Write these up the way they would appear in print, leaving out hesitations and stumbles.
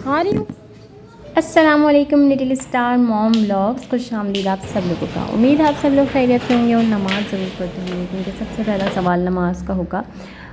दिखा रही हूँ। अस्सलामुअलैकुम लिटिल स्टार मॉम व्लॉग्स, खुशामदीद आप सब लोगों का। उम्मीद है आप सब लोग खैरियत से होंगे और नमाज़ ज़रूर पढ़ते होंगे, क्योंकि सबसे पहला सवाल नमाज का होगा।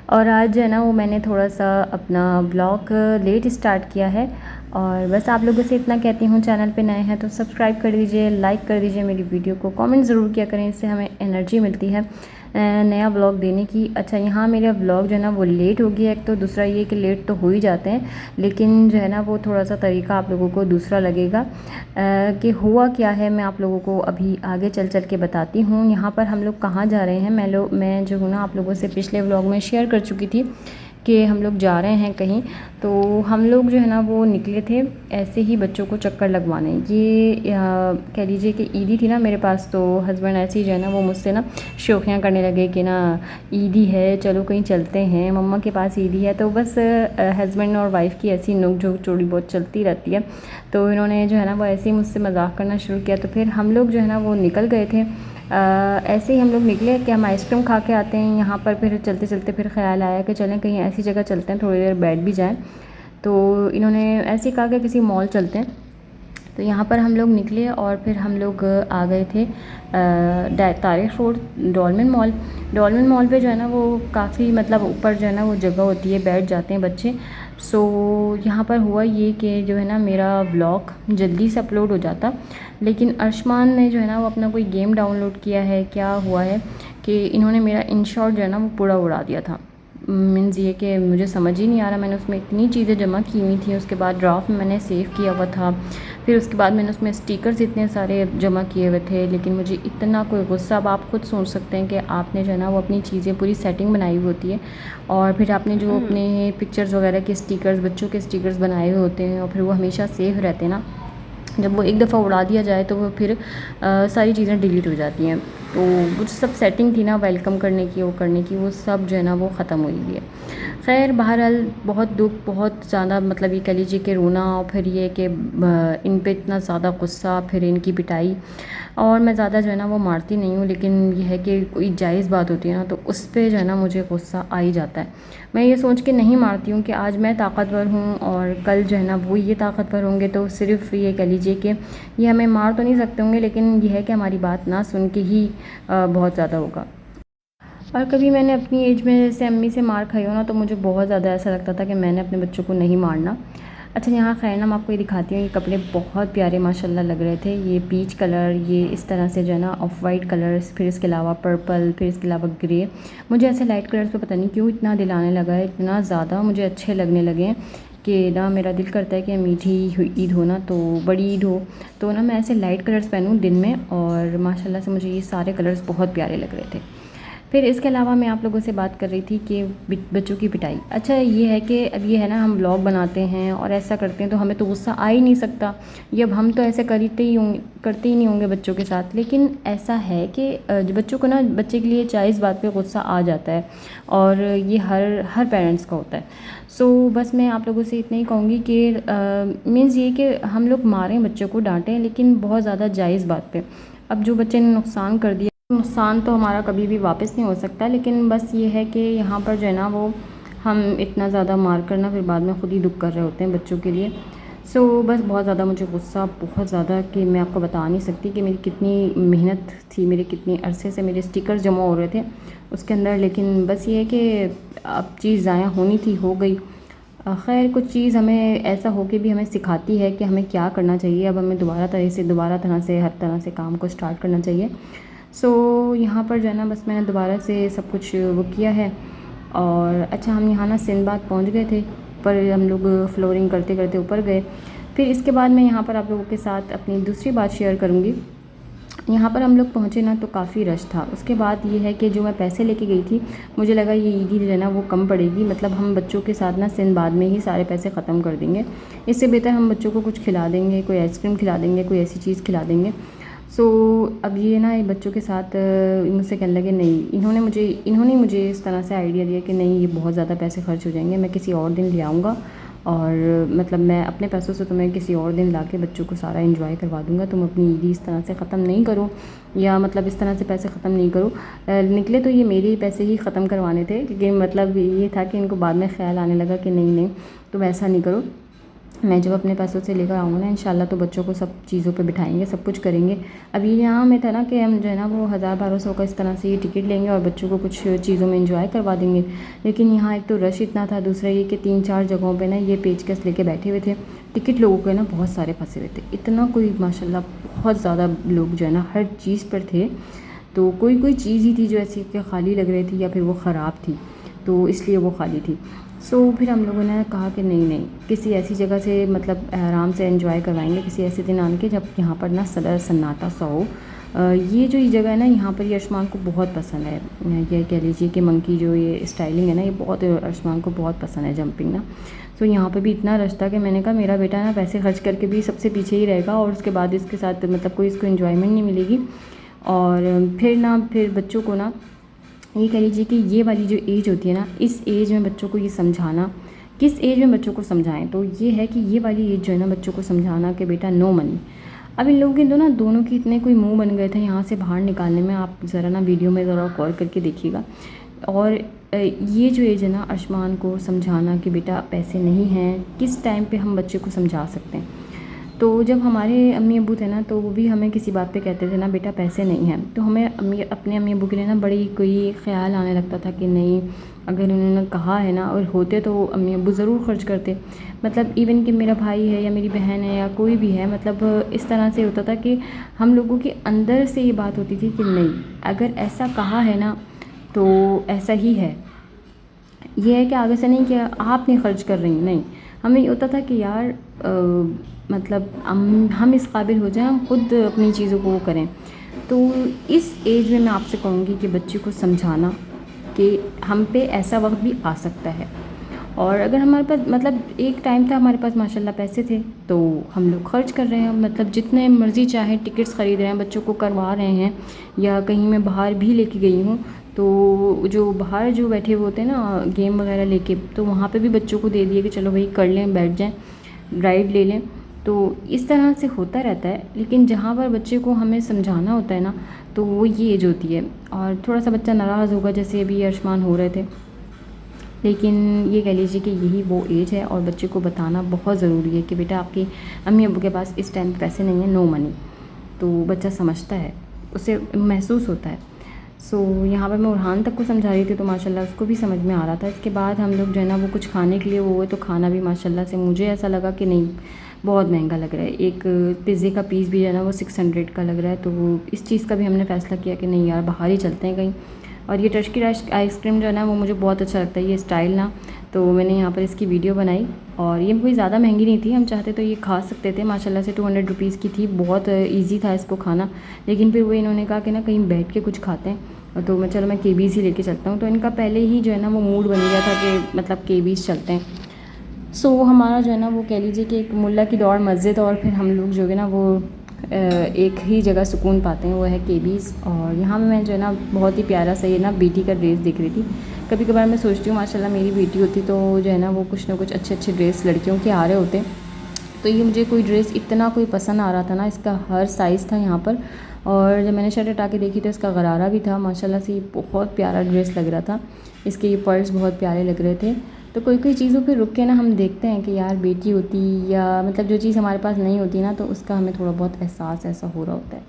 और आज जो है ना वो मैंने थोड़ा सा अपना ब्लॉग लेट स्टार्ट किया है, और बस आप लोगों से इतना कहती हूँ, चैनल पे नए हैं तो सब्सक्राइब कर दीजिए, लाइक कर दीजिए मेरी वीडियो को, कमेंट ज़रूर किया करें, इससे हमें एनर्जी मिलती है नया व्लॉग देने की। अच्छा, यहाँ मेरा व्लॉग जो है ना वो लेट हो गया, एक तो दूसरा ये कि लेट तो हो ही जाते हैं, लेकिन जो है ना वो थोड़ा सा तरीका आप लोगों को दूसरा लगेगा कि हुआ क्या है। मैं आप लोगों को अभी आगे चल चल के बताती हूँ। यहाँ पर हम लोग कहाँ जा रहे हैं, मैं जो हूँ ना आप लोगों से पिछले व्लॉग में शेयर कर चुकी थी कि हम लोग जा रहे हैं कहीं। तो हम लोग जो है ना वो निकले थे ऐसे ही बच्चों को चक्कर लगवाने। ये कह लीजिए कि ईदी थी ना मेरे पास, तो हस्बैंड ऐसे ही जो है ना वो मुझसे ना शौकियाँ करने लगे कि ना ईदी है, चलो कहीं चलते हैं, मम्मा के पास ईदी है। तो बस हस्बैंड और वाइफ़ की ऐसी नोक झोंक थोड़ी बहुत चलती रहती है। तो इन्होंने जो है ना वो ऐसे ही मुझसे मजाक करना शुरू किया। तो फिर हम लोग जो है ना वो निकल गए थे। ऐसे ही हम लोग निकले कि हम आइसक्रीम खा के आते हैं यहाँ पर। फिर चलते चलते फिर ख्याल आया कि चलें कहीं ऐसी जगह चलते हैं, थोड़ी देर बैठ भी जाएं। तो इन्होंने ऐसे ही कहा कि किसी मॉल चलते हैं। तो यहाँ पर हम लोग निकले और फिर हम लोग आ गए थे तारिक रोड डॉल्मेन मॉल पे जो है ना वो काफ़ी मतलब ऊपर जो है ना वो जगह होती है, बैठ जाते हैं बच्चे। सो यहाँ पर हुआ ये कि जो है ना मेरा व्लॉग जल्दी से अपलोड हो जाता, लेकिन अर्शमान ने जो है ना वो अपना कोई गेम डाउनलोड किया है। क्या हुआ है कि इन्होंने मेरा इन शॉर्ट जो है ना वो पूरा उड़ा दिया था। मीन्स ये कि मुझे समझ ही नहीं आ रहा, मैंने उसमें इतनी चीज़ें जमा की हुई थी, उसके बाद ड्राफ्ट में मैंने सेव किया हुआ था, फिर उसके बाद मैंने उसमें स्टिकर्स इतने सारे जमा किए हुए थे, लेकिन मुझे इतना कोई गुस्सा। अब आप खुद सोच सकते हैं कि आपने जो है ना वो अपनी चीज़ें पूरी सेटिंग बनाई हुई होती है, और फिर आपने जो अपने पिक्चर्स वगैरह के स्टिकर्स, बच्चों के स्टिकर्स बनाए हुए होते हैं, और फिर वो हमेशा सेव रहते हैं ना, जब वो एक दफ़ा उड़ा दिया जाए तो वो फिर सारी चीज़ें डिलीट हो जाती हैं। तो वो सब सेटिंग थी ना वेलकम करने की, वो करने की, वो सब जो है ना वो ख़त्म हुई हुई है। खैर बहरहाल बहुत दुख, बहुत ज़्यादा मतलब ये कह लीजिए कि रोना, और फिर ये कि इन पे इतना ज़्यादा गुस्सा, फिर इनकी पिटाई। और मैं ज़्यादा जो है ना वो मारती नहीं हूँ, लेकिन ये है कि कोई जायज़ बात होती है ना तो उस पर जो है ना मुझे गुस्सा आ ही जाता है। मैं ये सोच के नहीं मारती हूँ कि आज मैं ताकतवर हूँ और कल जो है ना वो ये ताकतवर होंगे, तो सिर्फ ये कह लीजिए कि ये हमें मार तो नहीं सकते होंगे, लेकिन ये है कि हमारी बात ना सुन के ही बहुत ज़्यादा होगा। और कभी मैंने अपनी एज में जैसे अम्मी से मार खाई हो ना, तो मुझे बहुत ज़्यादा ऐसा लगता था कि मैंने अपने बच्चों को नहीं मारना। अच्छा, यहाँ खैर ना मैं आपको ये दिखाती हूँ, ये कपड़े बहुत प्यारे माशाल्लाह लग रहे थे। ये पीच कलर, ये इस तरह से जो है ना ऑफ वाइट कलर्स, फिर इसके अलावा पर्पल, फिर इसके अलावा ग्रे। मुझे ऐसे लाइट कलर्स पे पता नहीं क्यों इतना दिल आने लगा है, इतना ज़्यादा मुझे अच्छे लगने लगे हैं कि ना मेरा दिल करता है कि मीठी ईद हो ना, तो बड़ी ईद हो तो ना मैं ऐसे लाइट कलर्स पहनूँ दिन में, और माशाल्लाह से मुझे ये सारे कलर्स बहुत प्यारे लग रहे थे। फिर इसके अलावा मैं आप लोगों से बात कर रही थी कि बच्चों की पिटाई। अच्छा, ये है कि अब ये है ना हम व्लॉग बनाते हैं और ऐसा करते हैं तो हमें तो गुस्सा आ ही नहीं सकता, ये अब हम तो ऐसे करते ही नहीं होंगे बच्चों के साथ। लेकिन ऐसा है कि बच्चों को ना, बच्चे के लिए जायज़ बात पे गुस्सा आ जाता है, और ये हर पेरेंट्स का होता है। सो बस मैं आप लोगों से इतना ही कहूँगी कि मीन्स ये कि हम लोग मारें बच्चों को, डांटें, लेकिन बहुत ज़्यादा जायज़ बात पे। अब जो बच्चे ने नुकसान कर दिया, नुकसान तो हमारा कभी भी वापस नहीं हो सकता, लेकिन बस ये है कि यहाँ पर जो है ना वो हम इतना ज़्यादा मार कर ना फिर बाद में ख़ुद ही दुख कर रहे होते हैं बच्चों के लिए। सो बस बहुत ज़्यादा मुझे गुस्सा, बहुत ज़्यादा, कि मैं आपको बता नहीं सकती कि मेरी कितनी मेहनत थी, मेरे कितनी अरसे से मेरे स्टिकर्स जमा हो रहे थे उसके अंदर। लेकिन बस ये है कि अब चीज़ ज़ाया होनी थी, हो गई। खैर कुछ चीज़ हमें ऐसा हो के भी हमें सिखाती है कि हमें क्या करना चाहिए। अब हमें दोबारा तरह से हर तरह से काम को स्टार्ट करना चाहिए। सो यहाँ पर जो है ना बस मैंने दोबारा से सब कुछ वो किया है। और अच्छा, हम यहाँ ना सिंदबाद पहुँच गए थे, पर हम लोग फ्लोरिंग करते करते ऊपर गए। फिर इसके बाद मैं यहाँ पर आप लोगों के साथ अपनी दूसरी बात शेयर करूँगी। यहाँ पर हम लोग पहुँचे ना तो काफ़ी रश था। उसके बाद ये है कि जो मैं पैसे लेके गई थी, मुझे लगा ये ईदी जो है ना वो कम पड़ेगी, मतलब हम बच्चों के साथ ना सिंदबाद में ही सारे पैसे ख़त्म कर देंगे। इससे बेहतर हम बच्चों को कुछ खिला देंगे, कोई आइसक्रीम खिला देंगे, कोई ऐसी चीज़ खिला देंगे। सो अब ये ना बच्चों के साथ मुझसे कहने लगे नहीं, इन्होंने मुझे इस तरह से आइडिया दिया कि नहीं, ये बहुत ज़्यादा पैसे खर्च हो जाएंगे, मैं किसी और दिन ले आऊँगा, और मतलब मैं अपने पैसों से तुम्हें किसी और दिन ला के बच्चों को सारा एंजॉय करवा दूँगा, तुम अपनी ईदी इस तरह से ख़त्म नहीं करो, या मतलब इस तरह से पैसे ख़त्म नहीं करो। निकले तो ये मेरे ही पैसे ही ख़त्म करवाने थे, लेकिन मतलब ये था कि इनको बाद में ख्याल आने लगा कि नहीं तुम ऐसा नहीं करो। मैं जब अपने पैसों से लेकर आऊँगा ना इंशाल्लाह, तो बच्चों को सब चीज़ों पे बिठाएंगे, सब कुछ करेंगे। अभी यहाँ में था ना कि हम जो है ना वो 1000-1200 का इस तरह से ये टिकट लेंगे और बच्चों को कुछ चीज़ों में एंजॉय करवा देंगे। लेकिन यहाँ एक तो रश इतना था, दूसरा ये कि 3-4 जगहों पे ना ये पेचकस लेके बैठे हुए थे। टिकट लोगों के ना बहुत सारे फंसे हुए थे, इतना कोई माशाल्लाह बहुत ज़्यादा लोग जो है ना हर चीज़ पर थे। तो कोई कोई चीज़ ही थी जो ऐसी कि खाली लग रही थी या फिर वो ख़राब थी, तो इसलिए वो खाली थी। फिर हम लोगों ने कहा कि नहीं किसी ऐसी जगह से मतलब आराम से एंजॉय करवाएंगे, किसी ऐसे दिन आने के जब यहाँ पर ना सन्नाटा सा हो। ये जो ये जगह है ना, यहाँ पर ये अर्शमान को बहुत पसंद है। ये कह लीजिए कि मंकी जो ये स्टाइलिंग है ना, ये बहुत अर्शमान को बहुत पसंद है, जंपिंग ना। यहाँ पर भी इतना रश था कि मैंने कहा मेरा बेटा ना पैसे खर्च करके भी सबसे पीछे ही रहेगा और उसके बाद इसके साथ मतलब कोई इसको इन्जॉयमेंट नहीं मिलेगी। और फिर बच्चों को ना ये कह लीजिए कि ये वाली जो एज होती है ना, इस एज में बच्चों को ये समझाना, किस एज में बच्चों को समझाएं, तो ये है कि ये वाली एज जो है ना बच्चों को समझाना कि बेटा नो मनी। अब इन लोगों के तो ना दोनों के इतने कोई मुंह बन गए थे यहाँ से बाहर निकालने में, आप ज़रा ना वीडियो में ज़रा गौर करके देखिएगा। और ये जो एज है ना अर्शमान को समझाना कि बेटा पैसे नहीं हैं, किस टाइम पे हम बच्चे को समझा सकते हैं। तो जब हमारे अम्मी अब्बू थे ना, तो वो भी हमें किसी बात पे कहते थे ना बेटा पैसे नहीं हैं, तो हमें अपने अम्मी अब्बू के लिए ना बड़ी कोई ख़्याल आने लगता था कि नहीं, अगर उन्होंने कहा है ना और होते तो अम्मी अब्बू ज़रूर खर्च करते। मतलब इवन कि मेरा भाई है या मेरी बहन है या कोई भी है, मतलब इस तरह से होता था कि हम लोगों के अंदर से ये बात होती थी कि नहीं, अगर ऐसा कहा है ना तो ऐसा ही है। ये है कि आगे से नहीं कि आप नहीं खर्च कर रही, नहीं, हमें ये होता था कि यार मतलब हम इस काबिल हो जाएं, हम खुद अपनी चीज़ों को वो करें। तो इस एज में मैं आपसे कहूँगी कि बच्चे को समझाना कि हम पे ऐसा वक्त भी आ सकता है। और अगर हमारे पास मतलब एक टाइम था हमारे पास माशाल्लाह पैसे थे, तो हम लोग खर्च कर रहे हैं, मतलब जितने मर्ज़ी चाहे टिकट्स ख़रीद रहे हैं, बच्चों को करवा रहे हैं। या कहीं मैं बाहर भी लेके गई हूँ, तो जो बाहर जो बैठे हुए होते हैं ना गेम वगैरह लेके, तो वहाँ पे भी बच्चों को दे दिए कि चलो भाई कर लें, बैठ जाएं, राइड ले लें। तो इस तरह से होता रहता है। लेकिन जहाँ पर बच्चे को हमें समझाना होता है ना, तो वो ये एज होती है। और थोड़ा सा बच्चा नाराज़ होगा, जैसे अभी अर्शमान हो रहे थे, लेकिन ये कह लीजिए कि यही वो एज है और बच्चे को बताना बहुत ज़रूरी है कि बेटा आपकी अम्मी अब्बू के पास इस टाइम पैसे नहीं है, नो मनी। तो बच्चा समझता है, उसे महसूस होता है। यहाँ पर मैं उरहान तक को समझा रही थी, तो माशाल्लाह उसको भी समझ में आ रहा था। इसके बाद हम लोग जो है ना वो कुछ खाने के लिए वो हुए, तो खाना भी माशाल्लाह से मुझे ऐसा लगा कि नहीं, बहुत महंगा लग रहा है। एक पिज़्ज़े का पीस भी जो है ना वो 600 का लग रहा है। तो इस चीज़ का भी हमने फ़ैसला किया कि नहीं यार, बाहर ही चलते हैं कहीं। और ये टर्की आइसक्रीम जो है ना वो मुझे बहुत अच्छा लगता है, ये स्टाइल ना, तो मैंने यहाँ पर इसकी वीडियो बनाई। और ये कोई ज़्यादा महंगी नहीं थी, हम चाहते तो ये खा सकते थे, माशाल्लाह से 200 रुपीज़ की थी, बहुत ईजी था इसको खाना। लेकिन फिर वो इन्होंने कहा कि ना कहीं बैठ के कुछ खाते हैं, तो मैं केबीज़ ही लेके चलता हूँ। तो इनका पहले ही जो है ना वो मूड बन गया था कि मतलब केबीज़ चलते हैं। हमारा जो है ना वो कह लीजिए कि एक मुल्ला की दौड़ मस्जिद, और फिर हम लोग जो है ना वो एक ही जगह सुकून पाते हैं, वो है केबीज़। और यहाँ मैं जो है ना बहुत ही प्यारा सा ये ना बेटी का ड्रेस देख रही थी। कभी कभार मैं सोचती हूँ माशाल्लाह मेरी बेटी होती तो जो है ना वो कुछ ना कुछ अच्छे अच्छे ड्रेस लड़कियों के आ रहे होते। तो ये मुझे कोई ड्रेस इतना कोई पसंद आ रहा था ना, इसका हर साइज़ था यहाँ पर। और जब मैंने शर्ट हटा के देखी तो इसका गरारा भी था, माशाल्लाह से ये बहुत प्यारा ड्रेस लग रहा था। इसके ये पर्स बहुत प्यारे लग रहे थे। तो कोई कोई चीज़ों पे रुक के ना हम देखते हैं कि यार बेटी होती या मतलब जो चीज़ हमारे पास नहीं होती ना, तो उसका हमें थोड़ा बहुत एहसास ऐसा हो रहा होता है।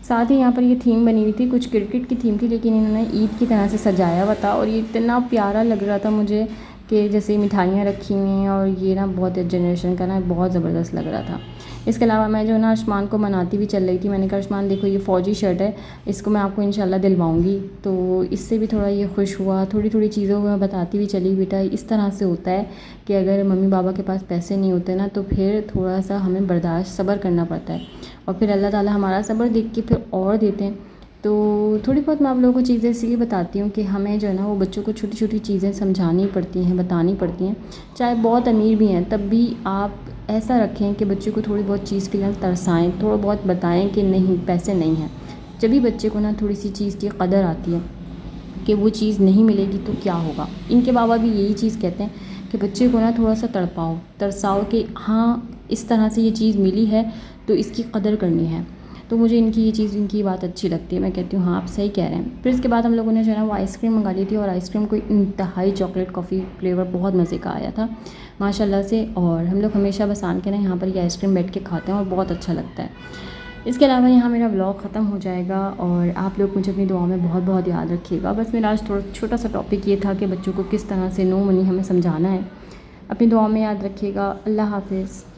साथ ही यहाँ पर ये थीम बनी हुई थी, कुछ क्रिकेट की थीम थी, लेकिन इन्होंने ईद की तरह से सजाया हुआ था। और ये इतना प्यारा लग रहा था मुझे कि जैसे मिठाइयाँ रखी हुई हैं, और ये ना बहुत जनरेशन का ना बहुत ज़बरदस्त लग रहा था। इसके अलावा मैं जो है ना अर्शमान को मनाती भी चल रही थी। मैंने कहा अर्शमान देखो ये फ़ौजी शर्ट है, इसको मैं आपको इंशाल्लाह दिलवाऊंगी। तो इससे भी थोड़ा ये खुश हुआ। थोड़ी थोड़ी चीज़ों को मैं बताती भी चली, बेटा इस तरह से होता है कि अगर मम्मी पापा के पास पैसे नहीं होते ना, तो फिर थोड़ा सा हमें बर्दाश्त सब्र करना पड़ता है, और फिर अल्लाह ताला हमारा सब्र देख के फिर और देते हैं। तो थोड़ी बहुत मैं आप लोगों को चीज़ें इसलिए बताती हूँ कि हमें जो है ना वो बच्चों को छोटी छोटी चीज़ें समझानी पड़ती हैं, बतानी पड़ती हैं। चाहे बहुत अमीर भी हैं, तब भी आप ऐसा रखें कि बच्चे को थोड़ी बहुत चीज़ के लिए तरसाएं, थोड़ा बहुत बताएं कि नहीं पैसे नहीं हैं। जब भी बच्चे को ना थोड़ी सी चीज़ की कदर आती है कि वो चीज़ नहीं मिलेगी तो क्या होगा। इनके बाबा भी यही चीज़ कहते हैं कि बच्चे को ना थोड़ा सा तरसाओ कि हाँ इस तरह से ये चीज़ मिली है तो इसकी कदर करनी है। तो मुझे इनकी ये चीज़, इनकी बात अच्छी लगती है। मैं कहती हूँ हाँ आप सही कह रहे हैं। फिर इसके बाद हम लोगों ने जो है ना वो आइसक्रीम मंगा ली थी, और आइसक्रीम कोई इंतहाई चॉकलेट कॉफ़ी फ्लेवर बहुत मज़े का आया था माशाल्लाह से। और हम लोग हमेशा बस आन के ना यहाँ पर ये आइसक्रीम बैठ के खाते हैं और बहुत अच्छा लगता है। इसके अलावा यहाँ मेरा व्लॉग ख़त्म हो जाएगा, और आप लोग मुझे अपनी दुआ में बहुत बहुत याद रखिएगा। बस मेरा आज थोड़ा छोटा सा टॉपिक ये था कि बच्चों को किस तरह से नो मनी हमें समझाना है। अपनी दुआ में याद रखिएगा। अल्लाह हाफ़िज़।